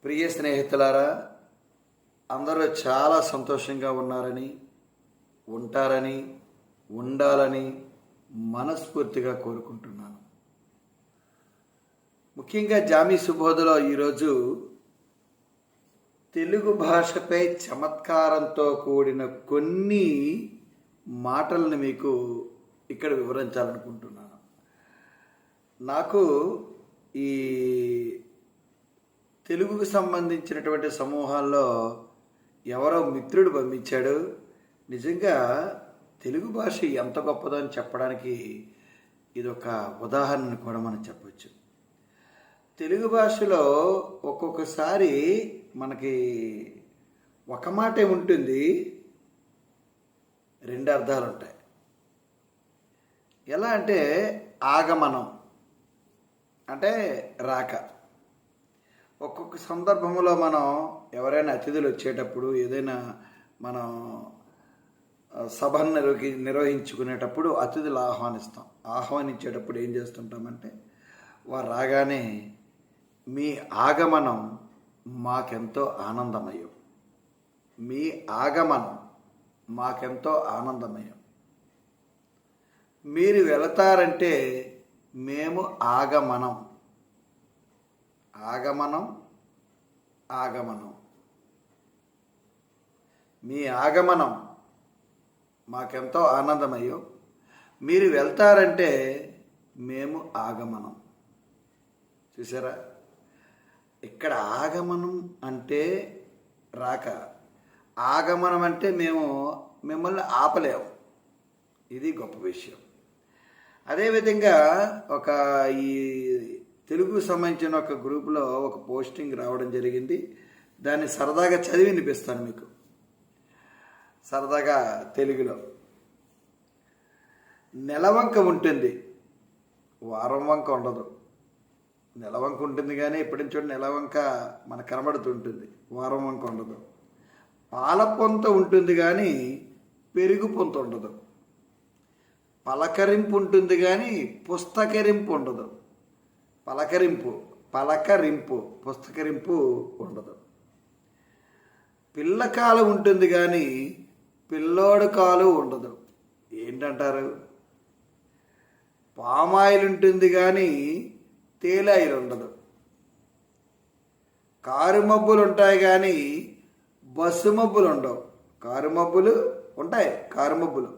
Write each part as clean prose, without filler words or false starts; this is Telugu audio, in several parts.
ప్రియ స్నేహితులారా, అందరూ చాలా సంతోషంగా ఉన్నారని, ఉంటారని, ఉండాలని మనస్ఫూర్తిగా కోరుకుంటున్నాను. ముఖ్యంగా జామీ సుబోధలో ఈరోజు తెలుగు భాషపై చమత్కారంతో కూడిన కొన్ని మాటలను మీకు ఇక్కడ వివరించాలనుకుంటున్నాను. నాకు ఈ తెలుగుకు సంబంధించినటువంటి సమూహాల్లో ఎవరో మిత్రుడు పంపించాడు. నిజంగా తెలుగు భాష ఎంత గొప్పదో అని చెప్పడానికి ఇదొక ఉదాహరణను కూడా మనం చెప్పచ్చు. తెలుగు భాషలో ఒక్కొక్కసారి మనకి ఒక మాటే ఉంటుంది, రెండు అర్థాలు ఉంటాయి. ఎలా అంటే ఆగమనం అంటే రాక. ఒక్కొక్క సందర్భంలో మనం ఎవరైనా అతిథులు వచ్చేటప్పుడు, ఏదైనా మనం సభను నిర్వహించుకునేటప్పుడు అతిథులు ఆహ్వానించేటప్పుడు ఏం చేస్తుంటామంటే, వారు రాగానే మీ ఆగమనం మాకెంతో ఆనందమయం, మీ ఆగమనం మాకెంతో ఆనందమయం, మీరు వెళతారంటే మేము ఆగమనం, ఆగమనం ఆగమనం, మీ ఆగమనం మాకెంతో ఆనందమయ్యో, మీరు వెళ్తారంటే మేము ఆగమనం. చూసారా, ఇక్కడ ఆగమనం అంటే రాక, ఆగమనం అంటే మేము మిమ్మల్ని ఆపలేము. ఇది గొప్ప విషయం. అదేవిధంగా ఈ తెలుగుకు సంబంధించిన ఒక గ్రూపులో ఒక పోస్టింగ్ రావడం జరిగింది. దాన్ని సరదాగా చదివి వినిపిస్తాను మీకు. సరదాగా తెలుగులో, నెలవంక ఉంటుంది, వారం వంక ఉండదు. నెలవంక ఉంటుంది కానీ ఎప్పటి నుంచో నెలవంక మనకు కనబడుతుంటుంది, వారం వంక ఉండదు. పాల పొంత ఉంటుంది కానీ పెరుగు పొంత ఉండదు. పలకరింపు ఉంటుంది కానీ పుస్తకరింపు ఉండదు. పలకరింపు పుస్తకరింపు ఉండదు. పిల్లకాలు ఉంటుంది కానీ పిల్లోడు కాలు ఉండదు. ఏంటంటారు? పామాయిల్ ఉంటుంది కానీ తేలాయిలు ఉండదు. కారు మబ్బులు ఉంటాయి కానీ బస్సు మబ్బులు ఉండవు. కారు మబ్బులు ఉంటాయి, కారు మబ్బులు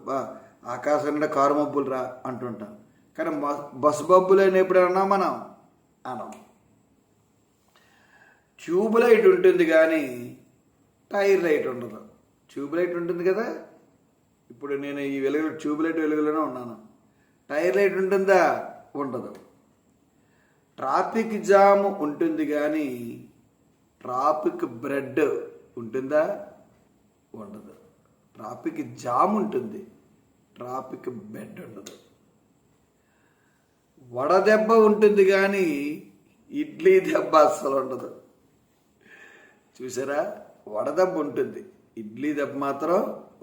ఆకాశం నుండి కారు మబ్బులు రా అంటుంటాం, కానీ బస్సు మబ్బులు అని ఎప్పుడన్నా మనం అనం. ట్యూబ్ లైట్ ఉంటుంది కానీ టైర్ లైట్ ఉండదు. ట్యూబ్ లైట్ ఉంటుంది కదా, ఇప్పుడు నేను ఈ ట్యూబ్ లైట్ వెలుగులోనే ఉన్నాను. టైర్ లైట్ ఉంటుందా? ఉండదు. ట్రాఫిక్ జామ్ ఉంటుంది కానీ ట్రాఫిక్ బ్రెడ్ ఉంటుందా? ఉండదు. ట్రాఫిక్ జామ్ ఉంటుంది, ట్రాఫిక్ బెడ్ ఉండదు. వడదెబ్బ ఉంటుంది కానీ ఇడ్లీ దెబ్బ అస్సలు ఉండదు. చూసారా, వడదెబ్బ ఉంటుంది, ఇడ్లీ దెబ్బ మాత్రం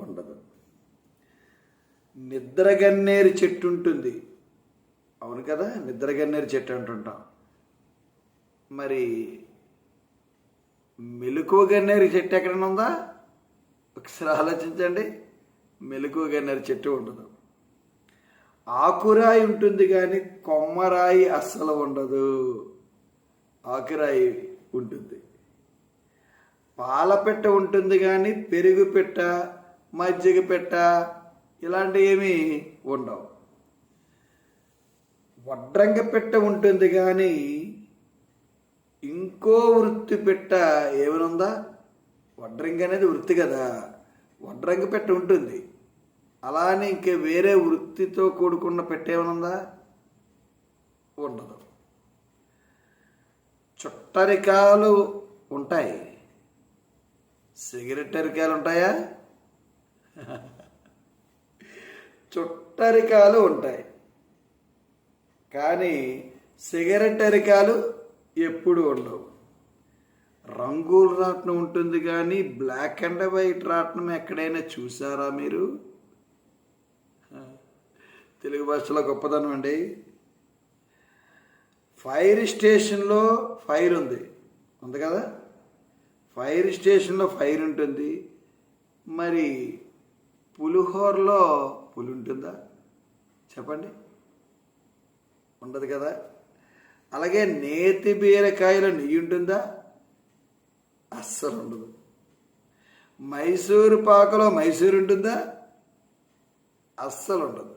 ఉండదు. నిద్రగన్నేరు చెట్టు ఉంటుంది, అవును కదా, నిద్రగన్నేరు చెట్టు అంటుంటాం. మరి మెలకువ గన్నేరు చెట్టు ఎక్కడైనా ఉందా? ఒకసారి ఆలోచించండి. మెలకువ గన్నేరు చెట్టు ఉండదు. ఆకురాయి ఉంటుంది కానీ కొమ్మరాయి అస్సలు ఉండదు. ఆకురాయి ఉంటుంది. పాలపెట్ట ఉంటుంది కానీ పెరుగు పెట్ట, మజ్జిగ పెట్ట ఇలాంటివి ఏమీ ఉండవు. వడ్రంగ పెట్ట ఉంటుంది కానీ ఇంకో వృత్తి పెట్ట ఏమనుందా? వడ్రంగి అనేది వృత్తి కదా, వడ్రంగ పెట్ట ఉంటుంది. అలానే ఇంకే వేరే వృత్తితో కూడుకున్న పెట్టేమనుందా? ఉండదు. చుట్టరికాలు ఉంటాయి, సిగరెట్ అరికాయలు ఉంటాయా? చుట్టరికాలు ఉంటాయి కానీ సిగరెట్ అరికాలు ఎప్పుడు ఉండవు. రంగుల రాట్నం ఉంటుంది కానీ బ్లాక్ అండ్ వైట్ రాట్నం ఎక్కడైనా చూసారా మీరు? తెలుగు భాషలో గొప్పదనం అండి. ఫైర్ స్టేషన్లో ఫైర్ ఉంది కదా, ఫైర్ స్టేషన్లో ఫైర్ ఉంటుంది, మరి పులిహోరలో పులి ఉంటుందా చెప్పండి? ఉండదు కదా. అలాగే నేతి బీరకాయలో నెయ్యి ఉంటుందా? అస్సలు ఉండదు. మైసూరు పాకలో మైసూరు ఉంటుందా? అస్సలు ఉండదు.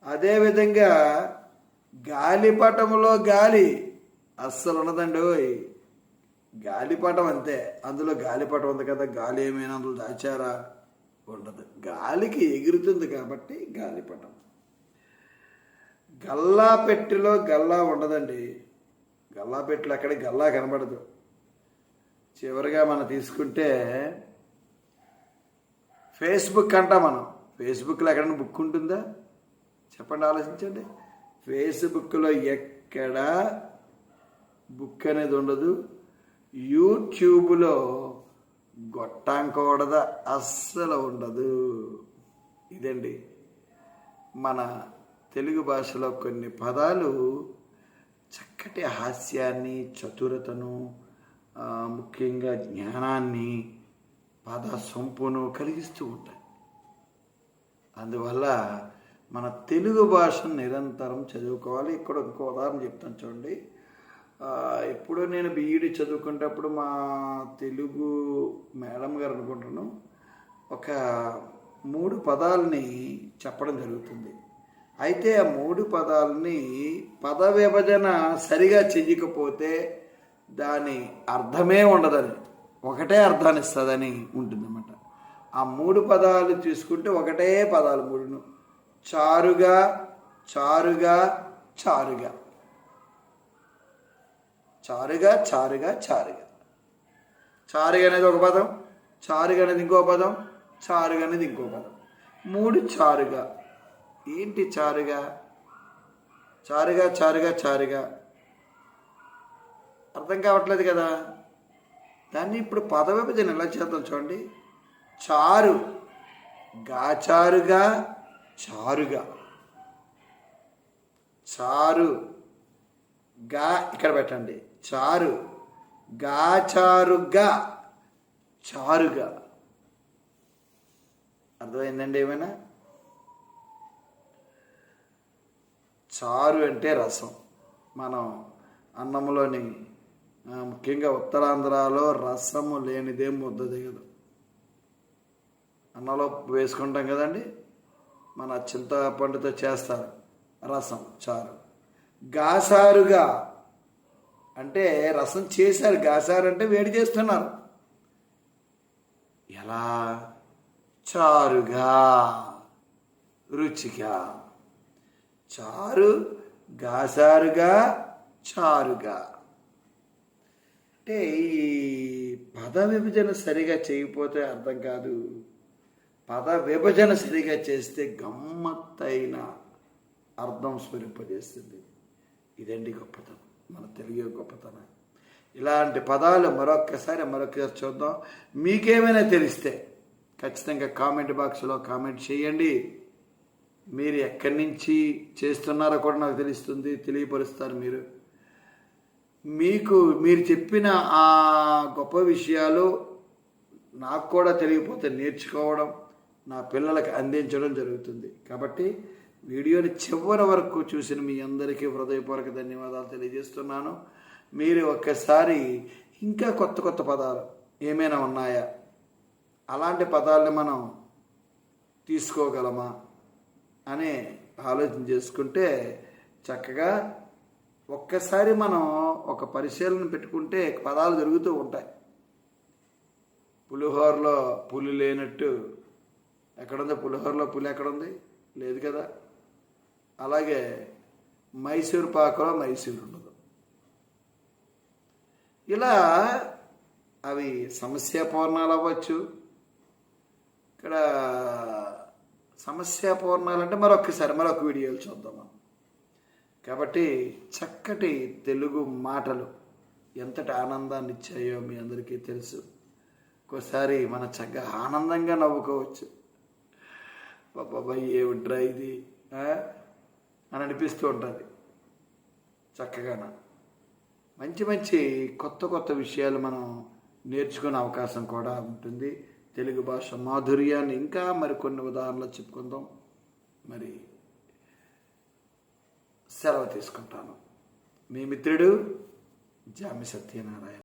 అదేవిధంగా గాలిపటంలో గాలి అస్సలు ఉండదండి. గాలిపటం అంతే, అందులో గాలిపటం ఉంది కదా, గాలి ఏమైనా అందులో దాచారా? ఉండదు. గాలికి ఎగురుతుంది కాబట్టి గాలిపటం. గల్లా పెట్టెలో గల్లా ఉండదండి. గల్లా పెట్టెలో అక్కడ గల్లా కనబడదు. చివరిగా మనం తీసుకుంటే ఫేస్బుక్ అంటాం మనం. ఫేస్బుక్లో ఎక్కడైనా బుక్ ఉంటుందా చెప్పండి, ఆలోచించండి. ఫేస్బుక్లో ఎక్కడ బుక్ అనేది ఉండదు. యూట్యూబ్లో గొట్టాంకూడద అస్సలు ఉండదు. ఇదండి మన తెలుగు భాషలో కొన్ని పదాలు చక్కటి హాస్యాన్ని, చతురతను, ముఖ్యంగా జ్ఞానాన్ని, పద సొంపును కలిగిస్తూ ఉంటాయి. అందువల్ల మన తెలుగు భాషను నిరంతరం చదువుకోవాలి. ఇక్కడ ఇంకో ఉదాహరణ చెప్తాను చూడండి. ఇప్పుడు నేను బీఈడి చదువుకునేటప్పుడు మా తెలుగు మేడం గారు అనుకుంటాను ఒక 3 పదాలని చెప్పడం జరుగుతుంది. అయితే ఆ 3 పదాలని పద విభజన సరిగా చెయ్యకపోతే దాని అర్థమే ఉండదని, ఒకటే అర్థాన్ని ఇస్తుందని ఉంటుందన్నమాట. ఆ 3 పదాలు తీసుకుంటే ఒకటే పదాలు 3. చారుగా, చారుగా, చారుగా, చారుగా, చారుగా, చారుగా. చారుగా అనేది ఒక పదం, చారుగా అనేది ఇంకో పదం, చారుగా అనేది ఇంకో పదం. 3 చారుగా. ఏంటి చారుగా? చారుగా, చారుగా, చారుగా అర్థం కావట్లేదు కదా. దాన్ని ఇప్పుడు పద విభజన ఎలా చేద్దాం చూడండి. చారు, గాచారుగా, చారుగా. చారు గా ఇక్కడ పెట్టండి. చారు, గాచారుగా, చారుగా. అర్థమైందండి ఏమైనా? చారు అంటే రసం. మనం అన్నంలోని ముఖ్యంగా ఉత్తరాంధ్రలో రసము లేనిదే ముద్ద దిగదు. అన్నంలో వేసుకుంటాం కదండి, మన చింతపండుతో చేస్తారు రసం, చారు. గాసారుగా అంటే రసం చేశారు. గాసారు అంటే వేడి చేస్తున్నారు. ఎలా? చారుగా, రుచిగా. చారు, గాసారుగా, చారుగా. అంటే ఈ పద విభజన సరిగా చేయకపోతే అర్థం కాదు. పద విభజన సరిగా చేస్తే గమ్మత్తైన అర్థం స్ఫురింపజేస్తుంది. ఇదండి గొప్పతనం, మన తెలుగు గొప్పతనం. ఇలాంటి పదాలు మరొక్కసారి చూద్దాం. మీకేమైనా తెలిస్తే ఖచ్చితంగా కామెంట్ బాక్స్లో కామెంట్ చేయండి. మీరు ఎక్కడి నుంచి చేస్తున్నారో కూడా నాకు తెలుస్తుంది, తెలియపరుస్తారు. మీరు చెప్పిన ఆ గొప్ప విషయాలు నాకు కూడా తెలియకపోతే నేర్చుకోవడం, నా పిల్లలకు అందించడం జరుగుతుంది. కాబట్టి వీడియోని చివరి వరకు చూసిన మీ అందరికీ హృదయపూర్వక ధన్యవాదాలు తెలియజేస్తున్నాను. మీరు ఒక్కసారి ఇంకా కొత్త కొత్త పదాలు ఏమైనా ఉన్నాయా, అలాంటి పదాలని మనం తీసుకోగలమా అనే ఆలోచన చేసుకుంటే చక్కగా ఒక్కసారి మనం ఒక పరిశీలన పెట్టుకుంటే పదాలు జరుగుతూ ఉంటాయి. పులిహోరలో పులి లేనట్టు ఎక్కడుంది? పులిహోరలో పులి ఎక్కడుంది? లేదు కదా. అలాగే మైసూరు పాకలో మైసూరు ఉండదు. ఇలా అవి సమస్యాపూర్ణాలు అవ్వచ్చు. ఇక్కడ సమస్యాపూర్ణాలు అంటే మరొక వీడియోలు చూద్దాం మనం. కాబట్టి చక్కటి తెలుగు మాటలు ఎంతటి ఆనందాన్ని ఇచ్చాయో మీ అందరికీ తెలుసు. ఒక్కోసారి మన చక్కగా ఆనందంగా నవ్వుకోవచ్చు. బాబా ఏమిట్రా ఇది అని అనిపిస్తూ ఉంటుంది చక్కగా. మంచి మంచి కొత్త కొత్త విషయాలు మనం నేర్చుకునే అవకాశం కూడా ఉంటుంది. తెలుగు భాష మాధుర్యాన్ని ఇంకా మరికొన్ని ఉదాహరణలు చెప్పుకుందాం. మరి సెలవు తీసుకుంటాను. మీ మిత్రుడు జామి సత్యనారాయణ.